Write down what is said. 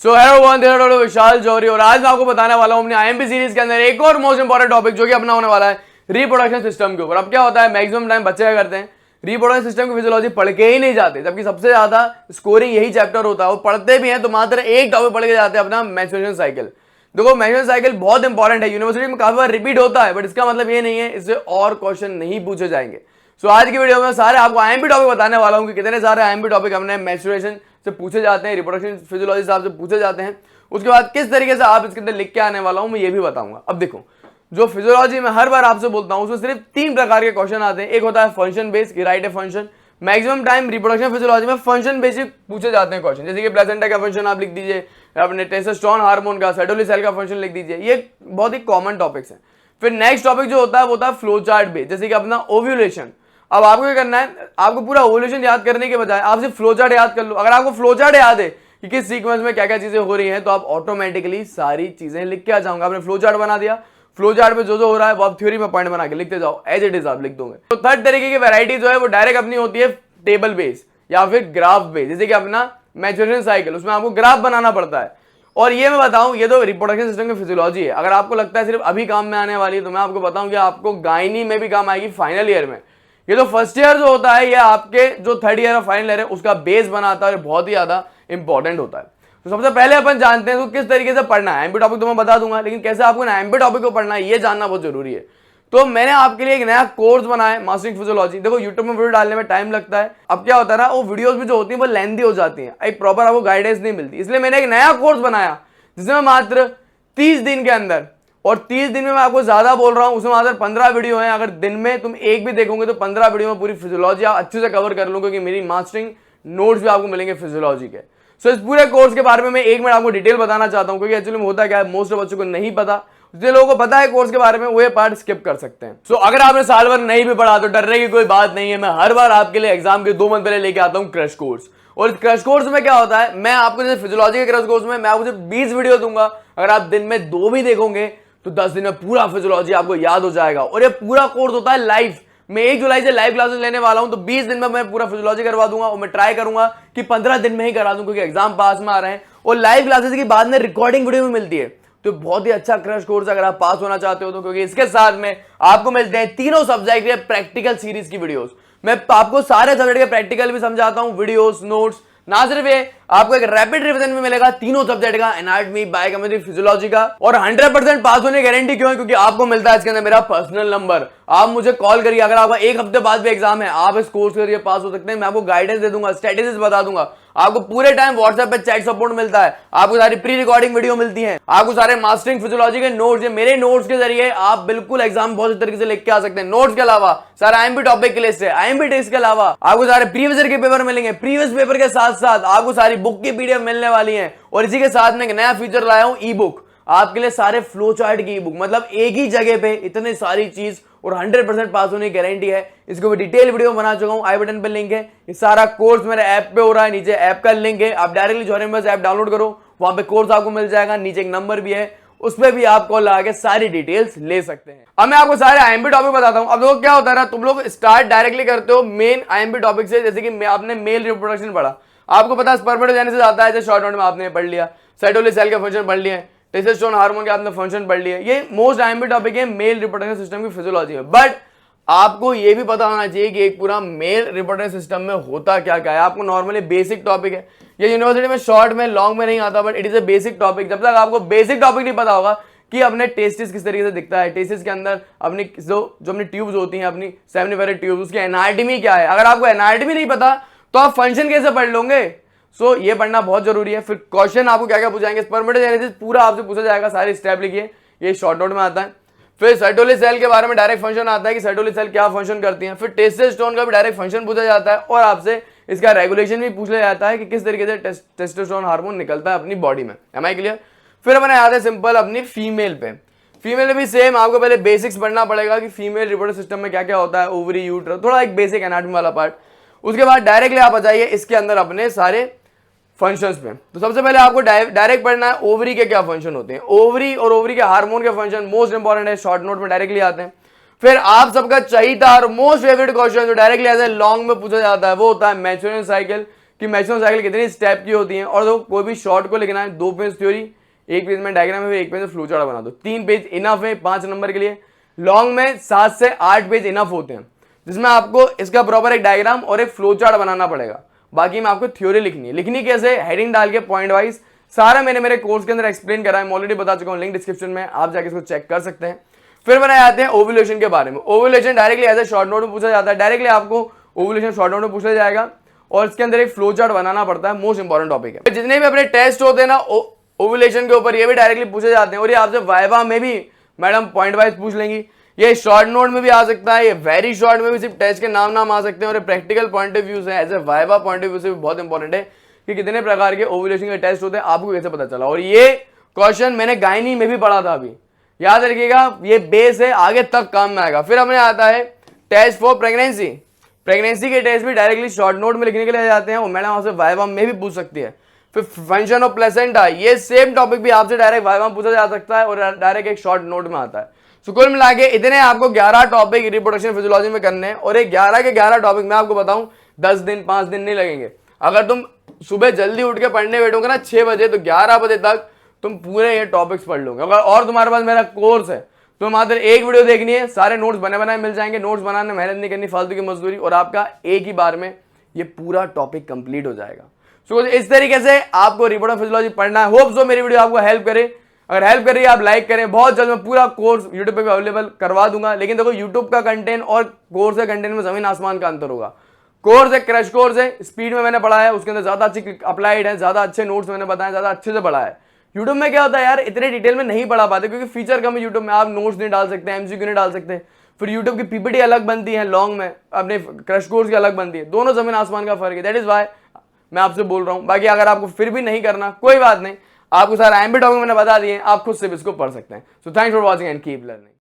So hello one विशाल जौहरी और आज मैं आपको बताने वाला हूं अपनी आईएमपी सीरीज के अंदर एक और मोस्ट इंपॉर्टेंट टॉपिक जो कि अपना होने वाला है रिप्रोडक्शन सिस्टम के ऊपर। अब क्या होता है मैक्सिमम टाइम बच्चे क्या करते हैं रिप्रोडक्शन सिस्टम की फिजियोलॉजी पढ़ के ही नहीं जाते, जबकि सबसे ज्यादा स्कोरिंग यही चैप्टर होता है। वो पढ़ते भी हैं तो मात्र एक टॉपिक पढ़ के जाते हैं अपना मेंस्ट्रुएशन साइकिल। देखो मेंस्ट्रुएशन साइकिल बहुत इंपॉर्टेंट है, यूनिवर्सिटी में काफी बार रिपीट होता है, बट इसका मतलब ये नहीं है इससे और क्वेश्चन नहीं पूछे जाएंगे। सो आज की वीडियो में सारे आपको आईएमपी टॉपिक बताने वाला हूं कि कितने सारे आईएमपी टॉपिक हमने मेंस्ट्रुएशन से पूछे जाते हैं, रिप्रोडक्शन फिजियोलॉजी से आपसे पूछे जाते हैं। उसके बाद किस तरीके से आप इसके अंदर लिख के आने वाला हूं मैं ये भी बताऊंगा। अब देखो जो फिजियोलॉजी में हर बार आपसे बोलता हूं उसमें सिर्फ 3 प्रकार के क्वेश्चन आते हैं। एक होता है फंक्शन बेस्ड कि right a function. Maximum time reproduction physiology में फंक्शन बेसिक पूछे जाते हैं क्वेश्चन, जैसे कि प्लेसेंटा का फंक्शन आप लिख दीजिए, अपने टेस्टोस्टेरोन हार्मोन का, सेटोली सेल का फंक्शन लिख दीजिए। ये बहुत ही कॉमन टॉपिक्स हैं। फिर नेक्स्ट टॉपिक जो होता है वो होता है फ्लो चार्ट बेस्ड, जैसे कि अपना ओव्यूलेशन। अब आपको क्या करना है, आपको पूरा ओव्यूलेशन याद करने के बजाय आप सिर्फ फ्लो चार्ट याद कर लो। अगर आपको फ्लो चार्ट याद है कि किस सीक्वेंस में क्या क्या चीजें हो रही हैं तो आप ऑटोमेटिकली सारी चीजें लिख के आ जाओगे। आपने फ्लो चार्ट बना दिया, फ्लो चार्ट पे जो जो हो रहा है वो आप थ्योरी में पॉइंट बना के लिखते जाओ, एज इट इज आप लिख दोगे। तो थर्ड तरीके की वैरायटी जो है वो डायरेक्ट अपनी होती है टेबल बेस या फिर ग्राफ बेस, जैसे कि अपना मैच्योरेशन साइकिल, उसमें आपको ग्राफ बनाना पड़ता है। और ये मैं बताऊं ये तो रिप्रोडक्शन सिस्टम की फिजियोलॉजी है। अगर आपको लगता है सिर्फ अभी काम में आने वाली है तो मैं आपको बताऊं कि आपको गायनी में भी काम आएगी फाइनल ईयर में। ये तो फर्स्ट ईयर जो होता है ये आपके जो थर्ड ईयर और फाइनल ईयर है उसका बेस बनाता है और बहुत ही ज्यादा इंपॉर्टेंट होता है। तो सबसे पहले अपन जानते हैं तो किस तरीके से पढ़ना है। एमपी टॉपिक तो मैं बता दूंगा, लेकिन कैसे आपको एमपी टॉपिक को पढ़ना है ये जानना बहुत जरूरी है। तो मैंने आपके लिए एक नया कोर्स बनाया है मास्टरिंग फिजियोलॉजी। देखो यूट्यूब में वीडियो डालने में टाइम लगता है, अब क्या होता है ना वो वीडियोस भी जो होती है वो लेंथी हो जाती है, एक प्रॉपर आपको गाइडेंस नहीं मिलती। इसलिए मैंने एक नया कोर्स बनाया जिसमें मात्र 30 दिन के अंदर, और 30 दिन में मैं आपको ज्यादा बोल रहा हूं, उसमें मात्र 15 वीडियो हैं। अगर दिन में तुम एक भी देखोगे तो 15 वीडियो में पूरी फिजियोलॉजी आप अच्छे से कवर कर लो, क्योंकि मेरी मास्टरिंग नोट्स भी आपको मिलेंगे फिजियोलॉजी के। सो इस पूरे कोर्स के बारे में मैं 1 मिनट आपको डिटेल बताना चाहता हूं, क्योंकि एक्चुअली में होता क्या है मोस्ट बच्चों को नहीं पता। जिन लोगों को पता है कोर्स के बारे में वो ये पार्ट स्किप कर सकते हैं। सो अगर आपने साल भर नहीं भी पढ़ा तो डरने की कोई बात नहीं है। मैं हर बार आपके लिए एग्जाम के 2 मंथ पहले लेके आता हूँ क्रैश कोर्स। और इस क्रैश कोर्स में क्या होता है, मैं आपको जैसे फिजियोलॉजी के क्रैश कोर्स में मैं आपको सिर्फ 20 वीडियो दूंगा। अगर आप दिन में 2 भी देखोगे तो 10 दिन में पूरा फिजियोलॉजी आपको याद हो जाएगा। और ये पूरा कोर्स होता है लाइव। मैं 1 जुलाई से लाइव क्लासेस लेने वाला हूं, तो 20 दिन में मैं पूरा फिजियोलॉजी करवा दूंगा। और मैं ट्राई करूंगा कि 15 दिन में ही करा दूं, क्योंकि एग्जाम पास में आ रहे हैं। और लाइव क्लासेस के बाद में रिकॉर्डिंग वीडियो भी मिलती है, तो बहुत ही अच्छा क्रैश कोर्स अगर आप पास होना चाहते हो तो, क्योंकि इसके साथ में आपको मिलते हैं तीनों सब्जेक्ट के प्रैक्टिकल सीरीज की वीडियोस। मैं आपको सारे सब्जेक्ट के प्रैक्टिकल भी समझाता हूं, वीडियोस, नोट्स। ना सिर्फ ये, आपको एक रैपिड रिवीजन भी मिलेगा तीनों सब्जेक्ट का, एनाटॉमी, बायोकेमिस्ट्री, फिजियोलॉजी का। और 100% पास होने की गारंटी क्यों है, क्योंकि आपको मिलता है इसके अंदर मेरा पर्सनल नंबर। आप मुझे कॉल करिए, अगर आपका 1 हफ्ते बाद भी एग्जाम है आप इस कोर्स के जरिए पास हो सकते हैं। मैं आपको गाइडेंस दे दूंगा, स्ट्रेटेजीज बता दूंगा। आपको पूरे टाइम व्हाट्सएप पे चैट सपोर्ट मिलता है, आपको सारी प्री रिकॉर्डिंग वीडियो मिलती है, आपको सारे मास्टरिंग फिजियोलॉजी के नोट्स, मेरे नोट्स के जरिए आप बिल्कुल एग्जाम बहुत अच्छे तरीके से लिख के आ सकते हैं। नोट्स के अलावा सारे आईएमपी टॉपिक के लिस्ट है, आईएमपी टेस्ट के अलावा आपको सारे प्रीवियस ईयर के पेपर मिलेंगे। प्रीवियस पेपर के साथ साथ आपको सारी बुक की पीडीएफ मिलने वाली है। और इसी के साथ में एक नया फीचर लाया हूं, ई बुक आपके लिए, सारे फ्लो चार्ट की ई बुक, मतलब एक ही जगह पे इतनी सारी चीज और 100% पास होने की गारंटी है। इसको मैं डिटेल वीडियो बना चुका हूं, आई बटन पे लिंक है। ये सारा कोर्स मेरे ऐप पे हो रहा है, नीचे ऐप का लिंक है, आप डायरेक्टली जॉइनिंग ऐप डाउनलोड करो, वहां पे कोर्स आपको मिल जाएगा। नीचे एक नंबर भी है, उस पर भी आप कॉल लगा के सारी डिटेल्स ले सकते हैं। अब मैं आपको सारे आईएमपी टॉपिक बताता हूं। अब देखो क्या होता है ना, तुम लोग स्टार्ट डायरेक्टली करते हो मेन आईएमपी टॉपिक से, जैसे कि आपने मेल रिप्रोडक्शन पढ़ा, आपको पता है स्पर्मेटोजेनेसिस आता है, जैसे शॉर्ट नोट में आपने पढ़ लिया, सेटोली सेल का फंक्शन पढ़ लिया, टेस्टोस्टेरोन हार्मोन के आपने फंक्शन पढ़ लिया। ये मोस्ट आईएमपी टॉपिक है मेल रिप्रोडक्शन सिस्टम की फिजियोलॉजी में। बट आपको ये भी पता होना चाहिए कि एक पूरा मेल रिप्रोडक्शन सिस्टम में होता क्या क्या है। आपको नॉर्मली बेसिक टॉपिक है, ये यूनिवर्सिटी में शॉर्ट में लॉन्ग में नहीं आता, but it is a basic topic. जब तक आपको बेसिक टॉपिक नहीं पता होगा कि अपने टेस्टिस किस तरीके से दिखता है, टेस्टिस के अंदर अपनी जो अपनी ट्यूब्स होती हैं, अपनी सेमिनिफेरस ट्यूब्स, उसकी एनाटॉमी क्या है, अगर आपको एनाटॉमी नहीं पता तो आप फंक्शन कैसे पढ़ लोगे। सो ये पढ़ना बहुत जरूरी है। फिर क्वेश्चन आपको क्या क्या पूछाएंगे, स्पर्मेटोजेनेसिस पूरा आपसे पूछा जाएगा, सारे स्टेप लिखिए, ये शॉर्ट नोट में आता है। फिर सेटोली सेल के बारे में डायरेक्ट फंक्शन आता है कि सेटोली सेल क्या फंक्शन करती हैं। फिर टेस्टोस्टेरोन का भी डायरेक्ट फंक्शन पूछा जाता है, और आपसे इसका रेगुलेशन भी पूछ लिया जाता है कि किस तरीके से टेस्टोस्टेरोन हार्मोन निकलता है अपनी बॉडी में। Am I clear. फिर अपने आते हैं सिंपल अपनी फीमेल पे। फीमेल में भी सेम आपको पहले बेसिक्स पढ़ना पड़ेगा कि फीमेल रिप्रोडक्टिव सिस्टम में क्या क्या होता है, ओवरी, यूट्रस, थोड़ा एक बेसिक एनाटॉमी वाला पार्ट। उसके बाद डायरेक्टली आप आ जाइए इसके अंदर अपने सारे फंक्शंस पे। तो सबसे पहले आपको डायरेक्ट पढ़ना है ओवरी के क्या फंक्शन होते हैं, ओवरी और ओवरी के हार्मोन के फंक्शन मोस्ट इंपॉर्टेंट है, शॉर्ट नोट में डायरेक्टली आते हैं। फिर आप सबका चाहिए और मोस्ट फेवरेट क्वेश्चन जो डायरेक्टली आता है लॉन्ग में पूछा जाता है, वो होता है मैच्योरेशन साइकिल कि मैक्सिमम साइकिल कितनी स्टेप की होती है। और तो कोई भी शॉर्ट को लिखना है 2 पेज थ्योरी, 1 पेज में डायग्राम है, फिर 1 पेज में फ्लो चार्ट बना दो। 3 पेज इनफ है 5 नंबर के लिए। लॉन्ग में 7 से 8 पेज इनफ होते हैं, जिसमें आपको इसका प्रॉपर एक डायग्राम और एक फ्लो चार्ट बनाना पड़ेगा। बाकी में आपको थ्योरी लिखनी है। लिखनी कैसे, हेडिंग डाल के पॉइंट वाइज सारा मैंने मेरे कोर्स के अंदर एक्सप्लेन करा है, मैं ऑलरेडी बता चुका हूं, लिंक डिस्क्रिप्शन में, आप जाके इसको चेक कर सकते हैं। फिर बनाए जाते हैं ओव्यूलेशन के बारे में। Ovulation directly as a short note में पूछा जाता है, डायरेक्टली आपको ओव्यूलेशन शॉर्ट नोट में पूछा जाएगा और इसके अंदर एक फ्लो चार्ट बनाना पड़ता है। मोस्ट इंपॉर्टेंट टॉपिक है। जितने भी अपने टेस्ट होते हैं ना ओव्यूलेशन के ऊपर, ये भी डायरेक्टली पूछे जाते हैं और ये आपसे वाइवा में भी मैडम पॉइंट वाइज पूछ लेंगी। ये शॉर्ट नोट में भी आ सकता है, ये वेरी शॉर्ट में भी सिर्फ टेस्ट के नाम आ सकते हैं, और प्रैक्टिकल पॉइंट ऑफ व्यू से as a viva point of view से भी बहुत इंपॉर्टेंट है कि कितने प्रकार के ओव्यूलेशन के टेस्ट होते हैं, आपको कैसे पता चला। और ये क्वेश्चन मैंने गायनी में भी पढ़ा था, अभी याद रखिएगा, ये बेस है, आगे तक काम में आएगा। फिर हमें आता है टेस्ट फॉर प्रेगनेंसी। प्रेगनेंसी के टेस्ट भी डायरेक्टली शॉर्ट नोट में लिखने के लिए जाते हैं, और मैडम आपसे वाइवा में भी पूछ सकती है। फिर फंक्शन ऑफ प्लेसेंटा, ये सेम टॉपिक भी आपसे डायरेक्ट वाइवा में पूछा जा सकता है और डायरेक्ट एक शॉर्ट नोट में आता है। तो कुल मिला के इतने आपको 11 टॉपिक रिप्रोडक्शन फिजियोलॉजी में करने हैं, और ये 11 के 11 टॉपिक मैं आपको बताऊं 10 दिन 5 दिन नहीं लगेंगे। अगर तुम सुबह जल्दी उठ के पढ़ने बैठोगे ना 6 बजे, तो 11 बजे तक तुम पूरे ये टॉपिक्स पढ़ लोगे। अगर और तुम्हारे पास मेरा कोर्स है तो मात्र एक वीडियो देखनी है, सारे नोट्स बने बनाए मिल जाएंगे। नोट्स बनाने में मेहनत नहीं करनी, फालतू की मजदूरी, और आपका एक ही बार में ये पूरा टॉपिक कंप्लीट हो जाएगा। सो इस तरीके से आपको रिप्रोडक्शन फिजियोलॉजी पढ़ना है। होप सो मेरी वीडियो आपको हेल्प करे। अगर हेल्प कर रही है आप लाइक करें। बहुत जल्द मैं पूरा कोर्स यूट्यूब पे भी अवेलेबल करवा दूंगा, लेकिन देखो यूट्यूब का कंटेंट और कोर्स का कंटेंट में जमीन आसमान का अंतर होगा। कोर्स एक क्रैश कोर्स है, स्पीड में मैंने पढ़ा है, उसके अंदर ज्यादा अच्छी अप्लाइड है, ज्यादा अच्छे नोट्स मैंने बताए, ज्यादा अच्छे से पढ़ा है। यूट्यूब में क्या होता है यार, इतने डिटेल में नहीं पढ़ा पाते क्योंकि फीचर कम है यूट्यूब में, आप नोट्स नहीं डाल सकते, एमसीक्यू नहीं डाल सकते। फिर यूट्यूब की पीपीटी अलग बनती है लॉन्ग में, अपने क्रैश कोर्स की अलग बनती है, दोनों जमीन आसमान का फर्क है। दैट इज वाई मैं आपसे बोल रहा हूं। बाकी अगर आपको फिर भी नहीं करना कोई बात नहीं, आपको सारा आईएमपी टॉपिक मैंने बता दिए, आप खुद से भी इसको पढ़ सकते हैं। So thanks for watching and keep learning.